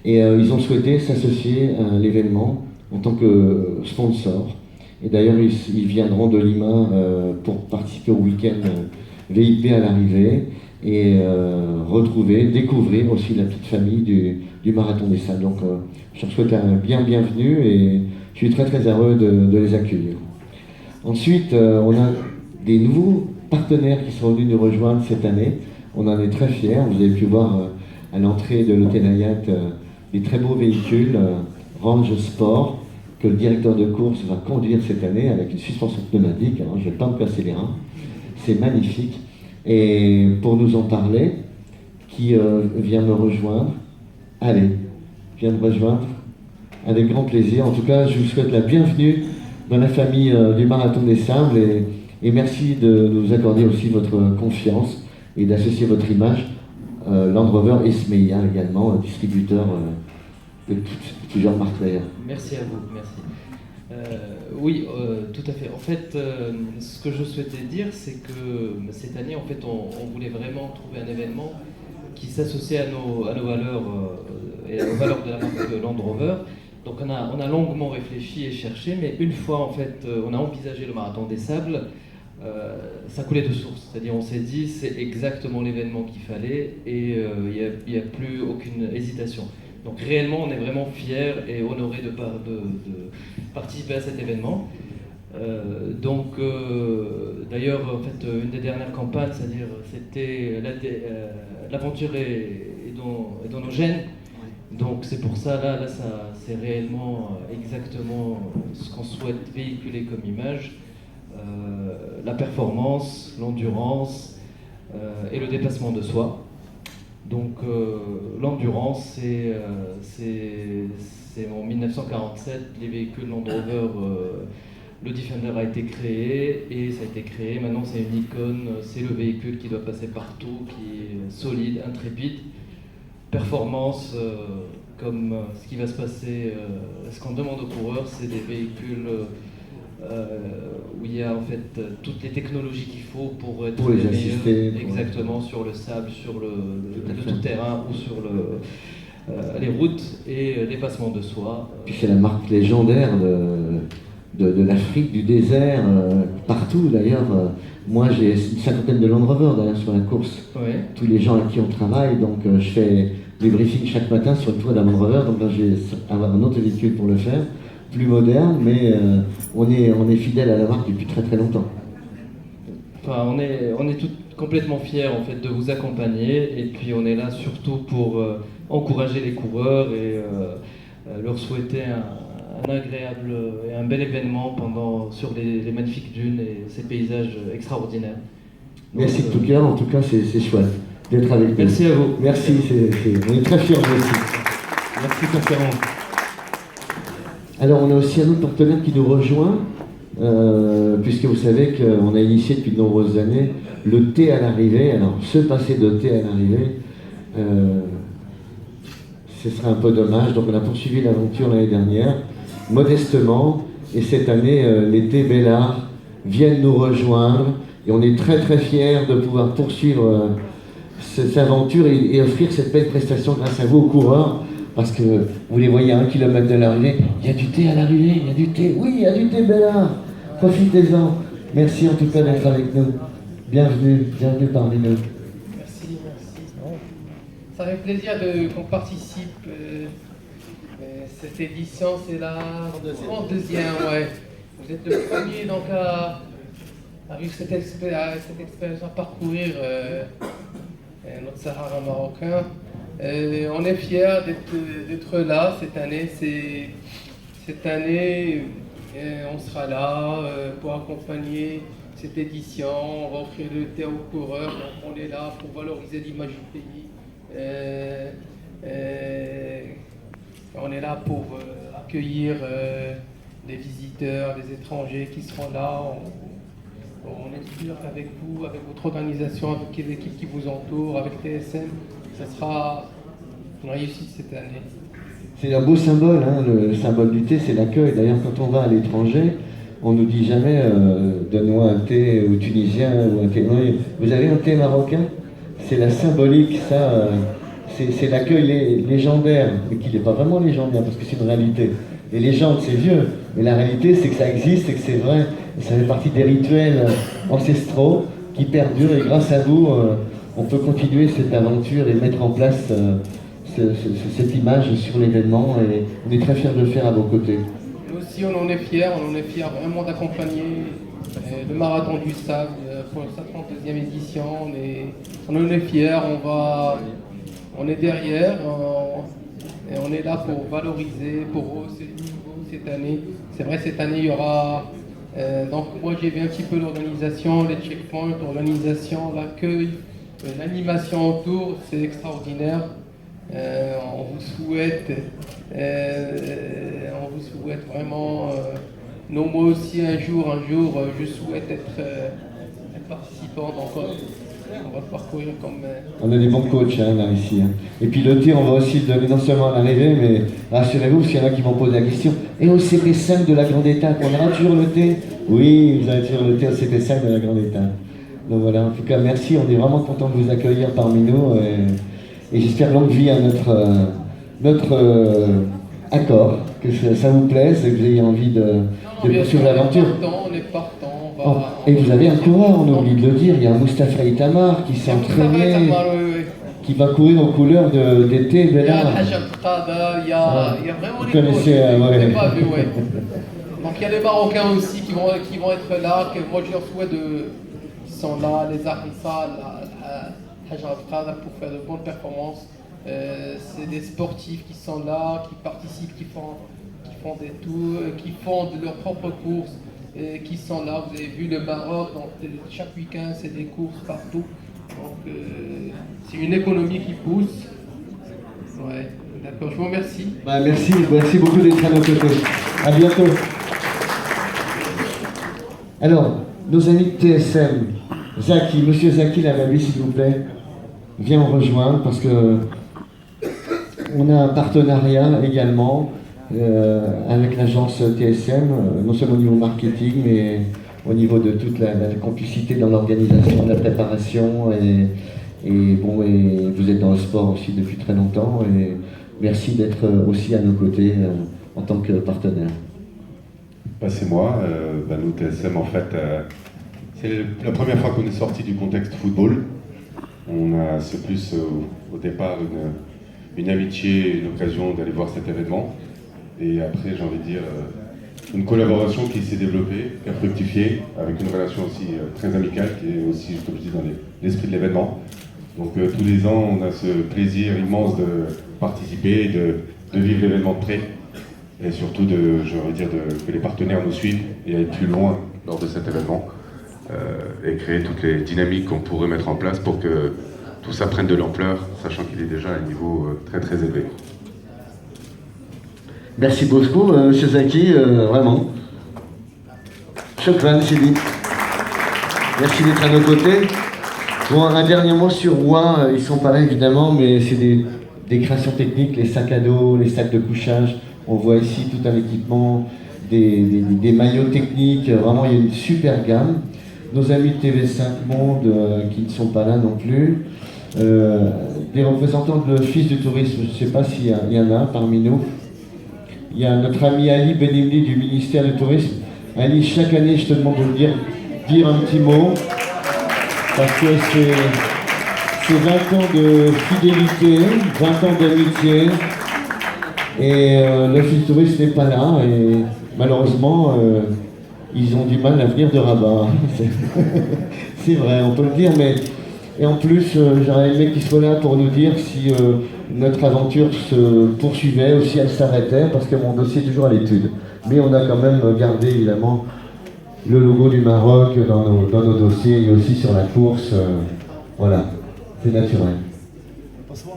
Et ils ont souhaité s'associer à l'événement en tant que sponsor. Et d'ailleurs, ils viendront de Lima pour participer au week-end VIP à l'arrivée et découvrir aussi la petite famille du Marathon des Sables. Donc, je leur souhaite un bienvenue et je suis très très heureux de les accueillir. Ensuite, on a des nouveaux partenaires qui sont venus nous rejoindre cette année. On en est très fiers. Vous avez pu voir à l'entrée de l'hôtel Hayat des très beaux véhicules Range Sport que le directeur de course va conduire cette année avec une suspension pneumatique. Alors, je ne vais pas me casser les reins. C'est magnifique. Et pour nous en parler, qui vient me rejoindre, allez, vient me rejoindre avec grand plaisir. En tout cas, je vous souhaite la bienvenue dans la famille du Marathon des Sables et merci de nous accorder aussi votre confiance et d'associer votre image. Land Rover et Smeya également, distributeur de plusieurs marques d'ailleurs. Merci à vous, merci. Oui, tout à fait. En fait, ce que je souhaitais dire, c'est que cette année, en fait, on voulait vraiment trouver un événement qui s'associe à nos valeurs et aux valeurs de la marque de Land Rover. Donc on a longuement réfléchi et cherché, mais une fois en fait on a envisagé le Marathon des Sables, ça coulait de source. C'est-à-dire on s'est dit c'est exactement l'événement qu'il fallait et il n'y a plus aucune hésitation. Donc réellement on est vraiment fiers et honorés de participer à cet événement. D'ailleurs en fait une des dernières campagnes, c'est-à-dire c'était l'aventure est dans nos gènes. Donc c'est pour ça, là c'est réellement exactement ce qu'on souhaite véhiculer comme image. La performance, l'endurance et le dépassement de soi. Donc l'endurance, c'est en 1947, les véhicules Land Rover, le Defender a été créé et ça a été créé, maintenant c'est une icône, c'est le véhicule qui doit passer partout, qui est solide, intrépide. Performance comme ce qui va se passer, ce qu'on demande aux coureurs, c'est des véhicules où il y a en fait toutes les technologies qu'il faut pour être pour les meilleurs, assister, exactement, sur le sable, sur le tout-terrain ou sur les routes et dépassement de soi. Puis c'est la marque légendaire de l'Afrique, du désert, partout d'ailleurs. Moi j'ai une cinquantaine de Land Rover d'ailleurs sur la course. Ouais. Tous les gens avec qui on travaille, donc je fais des briefings chaque matin sur le toit d'un Land Rover, donc là je vais avoir un autre véhicule pour le faire, plus moderne, mais on est fidèle à la marque depuis très très longtemps. Enfin, on est complètement fiers en fait de vous accompagner et puis on est là surtout pour encourager les coureurs et leur souhaiter un agréable et un bel événement sur les magnifiques dunes et ces paysages extraordinaires. Donc, merci de tout cœur, en tout cas c'est chouette d'être avec nous. Merci à vous. Merci, on est très fiers aussi. Merci Conférence. Alors on a aussi un autre partenaire qui nous rejoint, puisque vous savez qu'on a initié depuis de nombreuses années le thé à l'arrivée. Alors se passer de thé à l'arrivée, ce serait un peu dommage, donc on a poursuivi l'aventure l'année dernière, modestement, et cette année les thés Bellard viennent nous rejoindre, et on est très très fiers de pouvoir poursuivre cette aventure et offrir cette belle prestation grâce à vous aux coureurs, parce que vous les voyez à 1 kilomètre de l'arrivée, il y a du thé à l'arrivée, il y a du thé, oui, il y a du thé Bellard, profitez-en. Merci en tout cas d'être avec nous. Bienvenue parmi nous. Merci. Ça fait plaisir qu'on participe. Cette édition, c'est la deuxième, ouais. Vous êtes le premier donc à vivre cette expérience, à parcourir notre Sahara marocain. On est fiers d'être là cette année. Cette année, on sera là pour accompagner cette édition. On va offrir le thé aux coureurs. Donc on est là pour valoriser l'image du pays. On est là pour accueillir des visiteurs, des étrangers qui seront là. On est sûr qu'avec vous, avec votre organisation, avec l'équipe qui vous entoure, avec TSM, ça sera une réussite cette année. C'est un beau symbole, hein, le symbole du thé, c'est l'accueil. D'ailleurs, quand on va à l'étranger, on ne nous dit jamais donne-moi un thé ou tunisien ou un thé. Non, vous avez un thé marocain? C'est la symbolique, ça. C'est l'accueil légendaire, mais qui n'est pas vraiment légendaire, parce que c'est une réalité. Les légendes, c'est vieux, mais la réalité, c'est que ça existe et que c'est vrai. Et ça fait partie des rituels ancestraux qui perdurent, et grâce à vous, on peut continuer cette aventure et mettre en place cette image sur l'événement, et on est très fiers de le faire à vos côtés. Nous aussi, on en est fiers vraiment d'accompagner le Marathon du Sable pour sa 32e édition. On en est fiers, on est derrière, et on est là pour valoriser, pour hausser le niveau cette année. C'est vrai, cette année, il y aura... donc moi, j'ai vu un petit peu l'organisation, les checkpoints, l'organisation, l'accueil, l'animation autour, c'est extraordinaire. On vous souhaite vraiment... moi aussi, un jour, je souhaite être participant. Donc, on va le parcourir comme... On a des bons coachs là, ici. Et puis le thé, on va aussi le donner non seulement à l'arrivée, mais rassurez-vous, parce qu'il y en a qui vont poser la question. Et au CP5 de la Grande Étape, on aura toujours le thé? Oui, vous avez toujours le thé au CP5 de la Grande Étape. Donc voilà, en tout cas, merci. On est vraiment content de vous accueillir parmi nous. Et j'espère longue vie à notre accord, que ça vous plaise et que vous ayez envie de poursuivre l'aventure. On est partant. Et vous avez un coureur, on oublie de le dire, il y a un Moustapha Itamar qui s'est entraîné, qui va courir aux couleurs d'été Bellard. Il y a vraiment vous des connaissez, ouais. Pas vu, ouais. Donc il y a des Marocains aussi qui vont être là, que moi je leur souhaite qui sont là, les Arissa, Hajar Al-Qadar, pour faire de bonnes performances. C'est des sportifs qui sont là, qui participent, qui font des tours, qui font de leurs propres courses. Qui sont là, vous avez vu le Maroc, donc chaque week-end c'est des courses partout, donc c'est une économie qui pousse. Ouais, d'accord, je vous remercie. Merci beaucoup d'être à nos côtés. À bientôt. Alors, nos amis de TSM, Monsieur Zaki Lamabi, s'il vous plaît, viens en rejoindre parce que On a un partenariat également avec l'agence TSM, non seulement au niveau marketing, mais au niveau de toute la complicité dans l'organisation, de la préparation. Et vous êtes dans le sport aussi depuis très longtemps. Et merci d'être aussi à nos côtés en tant que partenaire. C'est moi. Nous, TSM, en fait, c'est la première fois qu'on est sorti du contexte football. C'est plus au départ une amitié, une occasion d'aller voir cet événement. Et après, j'ai envie de dire, une collaboration qui s'est développée, qui a fructifié, avec une relation aussi très amicale, qui est aussi, comme je dis, dans l'esprit de l'événement. Donc tous les ans, on a ce plaisir immense de participer, de vivre l'événement de près. Et surtout, que les partenaires nous suivent et aillent plus loin lors de cet événement. Et créer toutes les dynamiques qu'on pourrait mettre en place pour que tout ça prenne de l'ampleur, sachant qu'il est déjà à un niveau très très élevé. Merci beaucoup, M. Zaki, vraiment. Shukran, Sylvie. Merci d'être à nos côtés. Bon, un dernier mot sur Rouen, ils sont pas là évidemment, mais c'est des créations techniques, les sacs à dos, les sacs de couchage. On voit ici tout un équipement, des maillots techniques, vraiment il y a une super gamme. Nos amis de TV5 Monde qui ne sont pas là non plus. Des représentants de l'Office du tourisme, je ne sais pas s'il y en a parmi nous. Il y a notre ami Ali Benimli du ministère du Tourisme. Ali, chaque année, je te demande de dire un petit mot, parce que c'est 20 ans de fidélité, 20 ans d'amitié, et l'Office du Tourisme n'est pas là, et malheureusement, ils ont du mal à venir de Rabat. C'est vrai, on peut le dire, mais... Et en plus, j'aurais aimé qu'ils soient là pour nous dire si notre aventure se poursuivait ou si elle s'arrêtait, parce que mon dossier est toujours à l'étude. Mais on a quand même gardé évidemment le logo du Maroc dans nos dossiers et aussi sur la course. Voilà, c'est naturel. Bonsoir,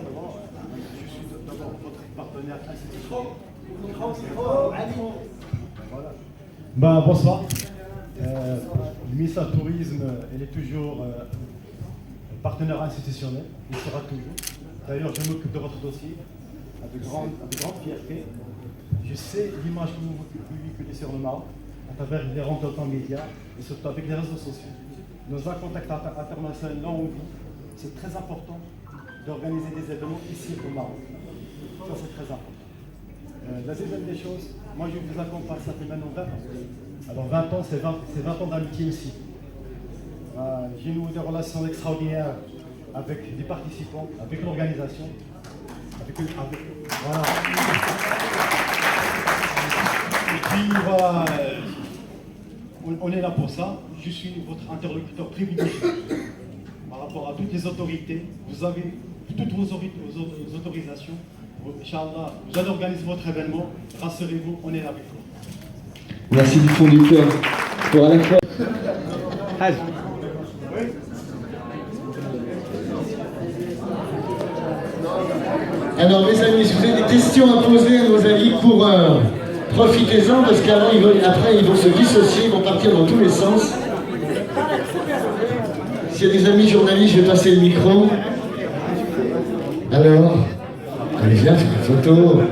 je suis d'abord votre partenaire institutionnel. Bonsoir. Le ministère du Tourisme, elle est toujours partenaire institutionnel, il sera toujours. D'ailleurs, je m'occupe de votre dossier avec grande fierté. Je sais l'image que vous véhiculez sur le Maroc à travers les remontées médias et surtout avec les réseaux sociaux. Nos contacts internationaux, là on vit, c'est très important d'organiser des événements ici au Maroc. Ça, c'est très important. La deuxième des choses, moi je vous accompagne, ça fait maintenant 20 ans. Alors 20 ans, c'est 20 ans d'amitié aussi. J'ai noué des relations extraordinaires avec des participants, avec l'organisation, voilà. Et puis voilà, on est là pour ça. Je suis votre interlocuteur privilégié par rapport à toutes les autorités. Vous avez toutes vos autorisations. Inch'Allah, vous allez organiser votre événement. Rassurez-vous, on est là avec vous. Merci du fond du cœur. Pour à la fois. Alors mes amis, si vous avez des questions à poser à nos amis coureurs, profitez-en parce qu'après ils vont se dissocier, ils vont partir dans tous les sens. S'il y a des amis journalistes, je vais passer le micro. Alors, allez viens, fais une photo.